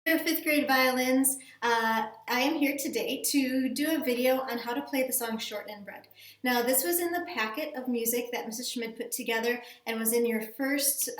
Fifth grade violins. I am here today to do a video on how to play the song Shortnin Bread. Now this was in the packet of music that Mrs. Schmidt put together and was in your first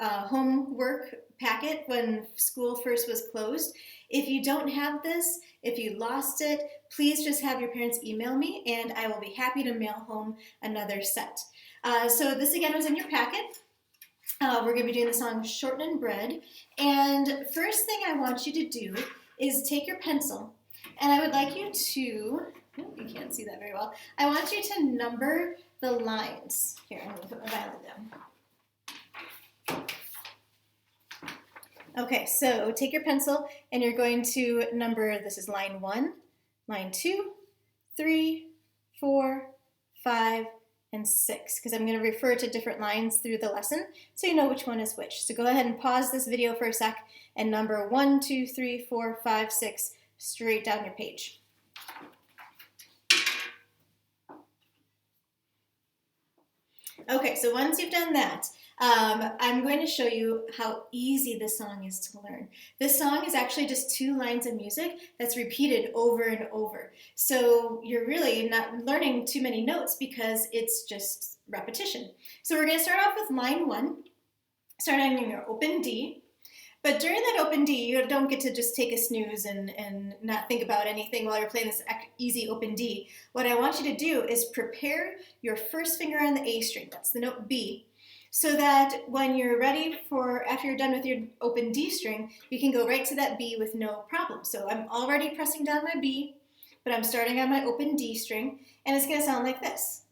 homework packet when school first was closed. If you don't have this, if you lost it, please just have your parents email me and I will be happy to mail home another set. So this again was in your packet. We're going to be doing the song Shortnin Bread, and first thing I want you to do is take your pencil, and I would like you to, you can't see that very well, I want you to number the lines. Here, I'm going to put my violin down. Okay, so take your pencil, and you're going to number, this is line 1, line 2, 3, 4, 5, and 6, because I'm going to refer to different lines through the lesson so you know which one is which. So go ahead and pause this video for a sec and number 1, 2, 3, 4, 5, 6 straight down your page. Okay, so once you've done that, I'm going to show you how easy this song is to learn. This song is actually just 2 lines of music that's repeated over and over. So you're really not learning too many notes because it's just repetition. So we're going to start off with line 1, start on your open D. But during that open D, you don't get to just take a snooze and not think about anything while you're playing this easy open D. What I want you to do is prepare your first finger on the A string, that's the note B, so that when you're ready for, after you're done with your open D string, you can go right to that B with no problem. So I'm already pressing down my B, but I'm starting on my open D string, and it's going to sound like this.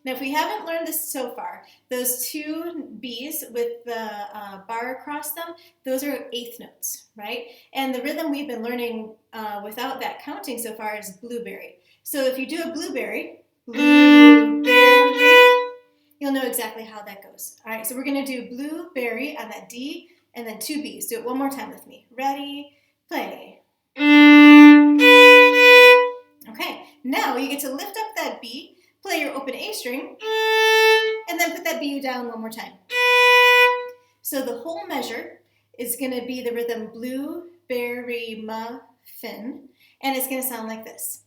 Now, if we haven't learned this so far, those 2 B's with the bar across them, those are 8th notes, right? And the rhythm we've been learning without that counting so far is blueberry. So if you do a blueberry, you'll know exactly how that goes. All right, so we're going to do blueberry on that D and then 2 B's. Do it one more time with me. Ready, play. Okay, now you get to lift up that B, play your open A string, and then put that B down one more time. So the whole measure is going to be the rhythm blueberry muffin, and it's going to sound like this.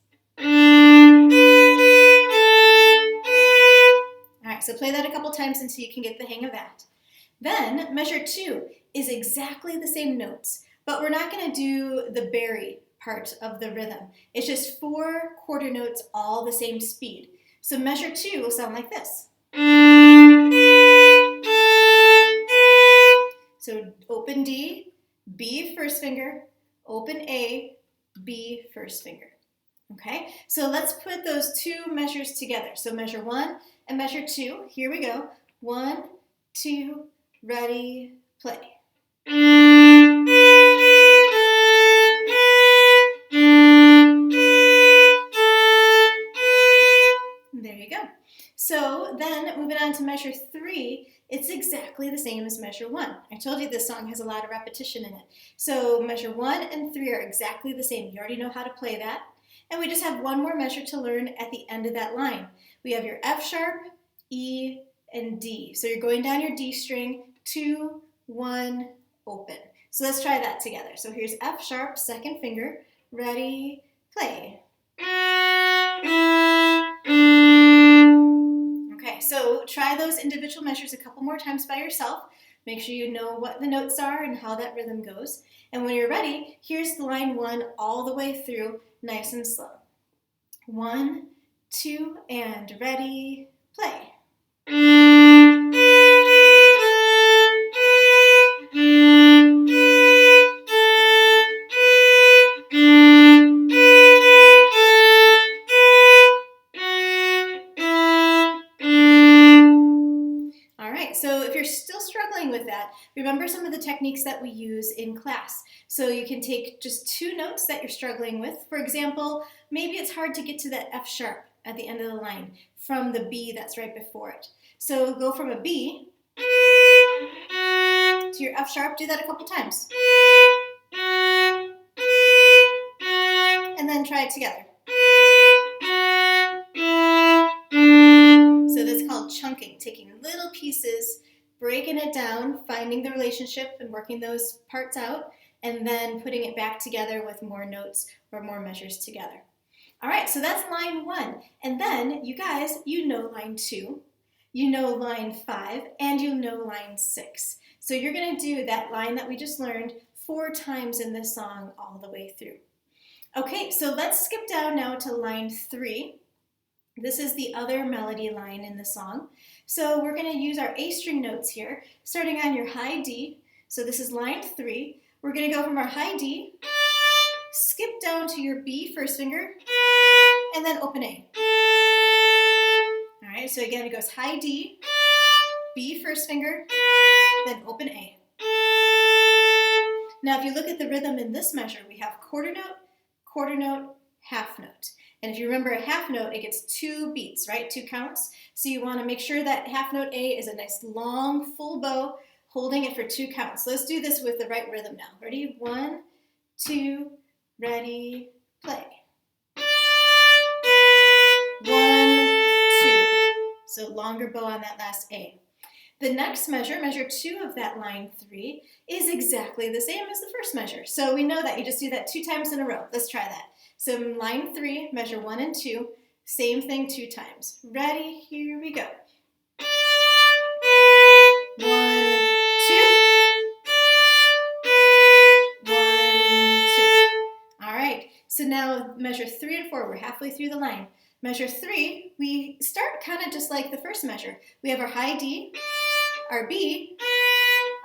All right, so play that a couple times until you can get the hang of that. Then measure 2 is exactly the same notes, but we're not going to do the berry part of the rhythm. It's just 4 quarter notes all the same speed. So measure 2 will sound like this. So open D, B first finger, open A, B first finger. Okay, so let's put those 2 measures together. So measure 1 and measure 2. Here we go. 1, 2, ready, play. There you go. So then moving on to measure 3, it's exactly the same as measure 1. I told you this song has a lot of repetition in it. So measure 1 and 3 are exactly the same. You already know how to play that. And we just have one more measure to learn at the end of that line. We have your F sharp, E, and D. So you're going down your D string, 2, 1, open. So let's try that together. So here's F sharp, second finger, ready, play. Okay, so try those individual measures a couple more times by yourself. Make sure you know what the notes are and how that rhythm goes. And when you're ready, here's the line 1 all the way through, nice and slow. 1, 2, and ready, play. So if you're still struggling with that, remember some of the techniques that we use in class. So you can take just 2 notes that you're struggling with. For example, maybe it's hard to get to that F sharp at the end of the line from the B that's right before it. So go from a B to your F sharp, do that a couple times. And then try it together. So that's called chunking, taking little pieces, break breaking it down, finding the relationship and working those parts out, and then putting it back together with more notes or more measures together. All right, so that's line 1. And then, you guys, you know line 2, you know line 5, and you know line 6. So you're going to do that line that we just learned 4 times in this song all the way through. Okay, so let's skip down now to line 3. This is the other melody line in the song. So we're going to use our A string notes here, starting on your high D. So this is line 3. We're going to go from our high D, skip down to your B first finger, and then open A. All right, so again, it goes high D, B first finger, then open A. Now, if you look at the rhythm in this measure, we have quarter note, half note. And if you remember a half note, it gets 2 beats, right? 2 counts. So you want to make sure that half note A is a nice long full bow, holding it for 2 counts. So let's do this with the right rhythm now. Ready? 1, 2, ready, play. 1, 2. So longer bow on that last A. The next measure, measure 2 of that line 3, is exactly the same as the first measure. So we know that you just do that 2 times in a row. Let's try that. So in line 3, measure 1 and 2, same thing 2 times. Ready? Here we go. 1, 2. 1, 2. All right. So now measure 3 and 4. We're halfway through the line. Measure 3, we start kind of just like the first measure. We have our high D, our B,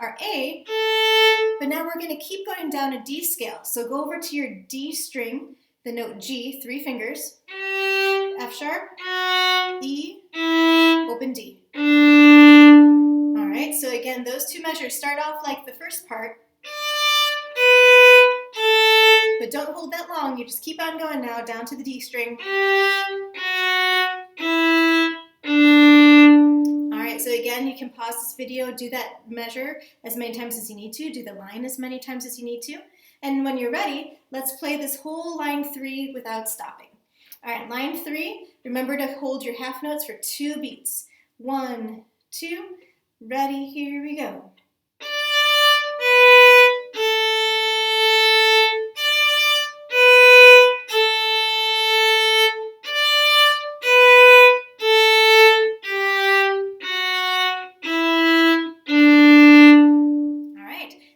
our A, but now we're going to keep going down a D scale. So go over to your D string, the note G, 3 fingers, F sharp, E, open D. All right, so again, those 2 measures start off like the first part, but don't hold that long. You just keep on going now down to the D string. So again, you can pause this video, do that measure as many times as you need to, do the line as many times as you need to. And when you're ready, let's play this whole line 3 without stopping. All right, line 3, remember to hold your half notes for 2 beats. 1, 2, ready, here we go.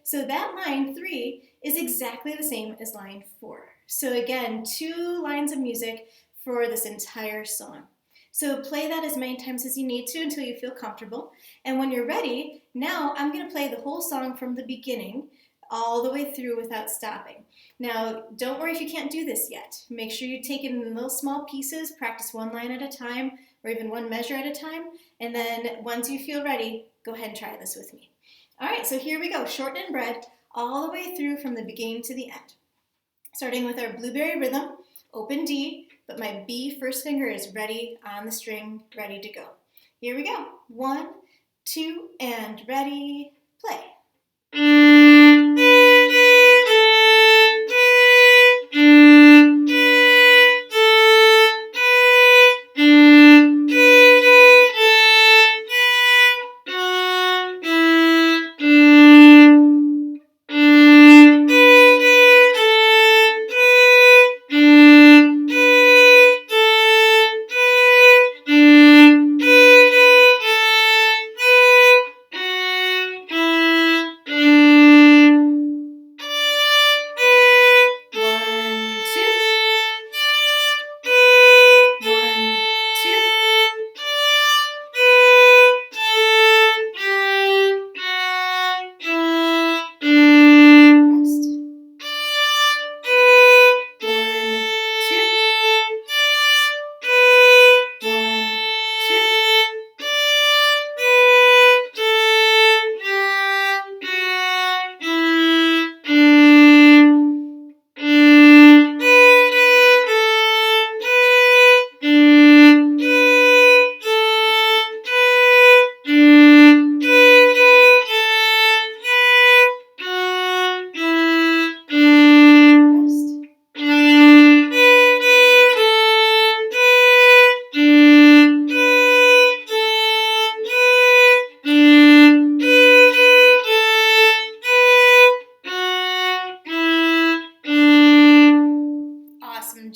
So that line 3 is exactly the same as line 4. So again, 2 lines of music for this entire song. So play that as many times as you need to until you feel comfortable. And when you're ready, now I'm going to play the whole song from the beginning all the way through without stopping. Now, don't worry if you can't do this yet. Make sure you take it in little small pieces, practice 1 line at a time or even 1 measure at a time. And then once you feel ready, go ahead and try this with me. All right, so here we go, Shortnin bread, all the way through from the beginning to the end. Starting with our blueberry rhythm, open D, but my B first finger is ready on the string, ready to go. Here we go, 1, 2, and ready, play.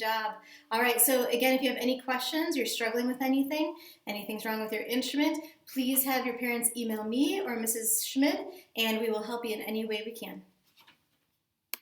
job. All right, so again, if you have any questions, you're struggling with anything's wrong with your instrument, please have your parents email me or Mrs. Schmidt, and we will help you in any way we can.